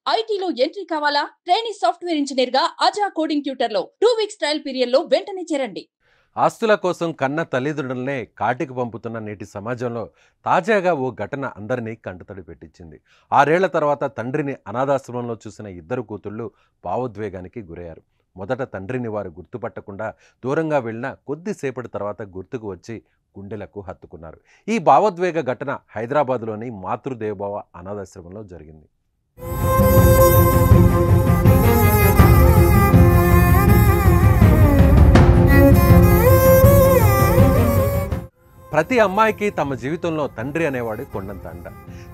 ఐటీలో ఎంట్రీ కావాలా? Training software engineer గా అజా కోడింగ్ ట్యూటర్ లో 2 వీక్స్ ట్రయల్ పీరియడ్ లో వెంటనే చేరండి. ఆస్తుల కోసం కన్న తల్లిదండ్రులనే కాటికి పంపుతున్న నేటి సమాజంలో తాజాగా ఓ ఘటన అందరినీ కంటతడి పెట్టించింది. 6 ఏళ్ల తర్వాత తండ్రిని అనాథాశ్రమంలో చూసిన ఇద్దరు కూతుళ్ళు భావోద్వేగానికి గురయ్యారు. మొదట తండ్రిని వారు గుర్తుపట్టకుండా దూరంగా వెళ్ళిన కొద్దిసేపటి తర్వాత గుర్తుకు వచ్చి గుండెలకు హత్తుకున్నారు. ఈ భావోద్వేగ ఘటన హైదరాబాద్లోని మాతృదేవోభవ అనాథాశ్రమంలో జరిగింది. ప్రతి అమ్మాయికి తమ జీవితంలో తండ్రి అనేవాడు కొండంత అండ.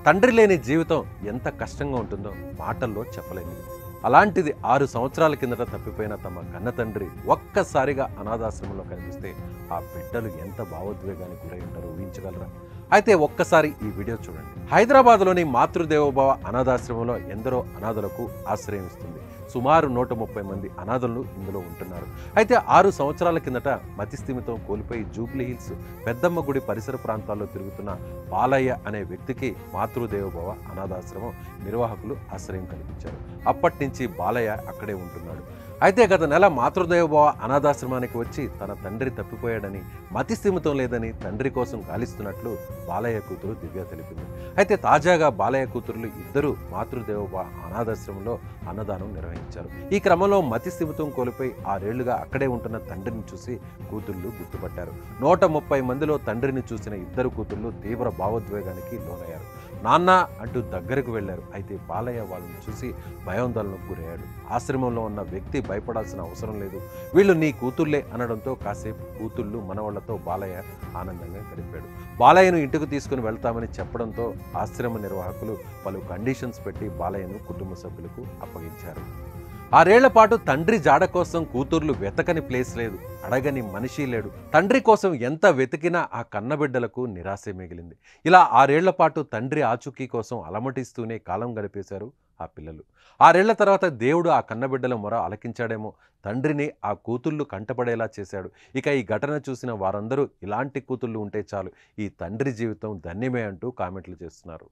తండ్రి లేని జీవితం ఎంత కష్టంగా ఉంటుందో మాటల్లో చెప్పలేనిది. అలాంటిది 6 సంవత్సరాల కిందట తప్పిపోయిన తమ కన్న తండ్రి ఒక్కసారిగా అనాథాశ్రమంలో కనిపిస్తే ఆ బిడ్డలు ఎంత భావోద్వేగానికి గురై ఉంటారో ఊహించగలరా? అయితే ఒక్కసారి ఈ వీడియో చూడండి. హైదరాబాద్లోని మాతృదేవోభవ అనాథాశ్రమంలో ఎందరో అనాథలకు ఆశ్రయం ఇస్తుంది. సుమారు 130 మంది అనాథలు ఇందులో ఉంటున్నారు. అయితే 6 సంవత్సరాల కిందట మతిస్థిమితం కోల్పోయి జూబ్లీ హిల్స్ పెద్దమ్మ గుడి పరిసర ప్రాంతాల్లో తిరుగుతున్న బాలయ్య అనే వ్యక్తికి మాతృదేవోభవ అనాథాశ్రమం నిర్వాహకులు ఆశ్రయం కల్పించారు. అప్పటి నుంచి బాలయ్య అక్కడే ఉంటున్నాడు. అయితే గత నెల మాతృదేవోభవ అనాథాశ్రమానికి వచ్చి తన తండ్రి తప్పిపోయాడని, మతిస్థిమితం లేదని తండ్రి కోసం గాలిస్తున్నట్లు బాలయ్య కూతురు దివ్య తెలిపింది. అయితే తాజాగా బాలయ్య కూతురులు ఇద్దరు మాతృదేవోభవ అనాథాశ్రమంలో అన్నదానం నిర్వహించారు. ఈ క్రమంలో మతిస్థిమితం కోల్పోయి 6 ఏళ్లుగా అక్కడే ఉంటున్న తండ్రిని చూసి కూతుళ్ళు గుర్తుపట్టారు. 130 మందిలో తండ్రిని చూసిన ఇద్దరు కూతుళ్ళు తీవ్ర భావోద్వేగానికి లోనయ్యారు. నాన్న అంటూ దగ్గరకు వెళ్లారు. అయితే బాలయ్య వాళ్ళని చూసి భయాందోళనకు గురయ్యాడు. ఆశ్రమంలో ఉన్న వ్యక్తి భయపడాల్సిన అవసరం లేదు, వీళ్ళు నీ కూతుళ్లే అనడంతో కాసేపు కూతుళ్ళు మనవాళ్లతో బాలయ్య ఆనందంగా గడిపాడు. బాలయ్యను ఇంటికి తీసుకుని వెళ్తామని చెప్పడంతో ఆశ్రమ నిర్వాహకులు పలు కండిషన్స్ పెట్టి బాలయ్యను కుటుంబ సభ్యులకు అప్పగించారు. 6 ఏళ్ల పాటు తండ్రి జాడ కోసం కూతుర్లు వెతకని ప్లేస్ లేదు, అడగని మనిషి లేడు. తండ్రి కోసం ఎంత వెతికినా ఆ కన్నబిడ్డలకు నిరాశే మిగిలింది. ఇలా 6 ఏళ్ల పాటు తండ్రి ఆచూకీ కోసం అలమటిస్తూనే కాలం గడిపేశారు ఆ పిల్లలు. 6 ఏళ్ల తర్వాత దేవుడు ఆ కన్నబిడ్డల మొర ఆలకించాడేమో, తండ్రిని ఆ కూతుళ్ళు కంటపడేలా చేశాడు. ఇక ఈ ఘటన చూసిన వారందరూ ఇలాంటి కూతుళ్ళు ఉంటే చాలు, ఈ తండ్రి జీవితం ధన్యమే అంటూ కామెంట్లు చేస్తున్నారు.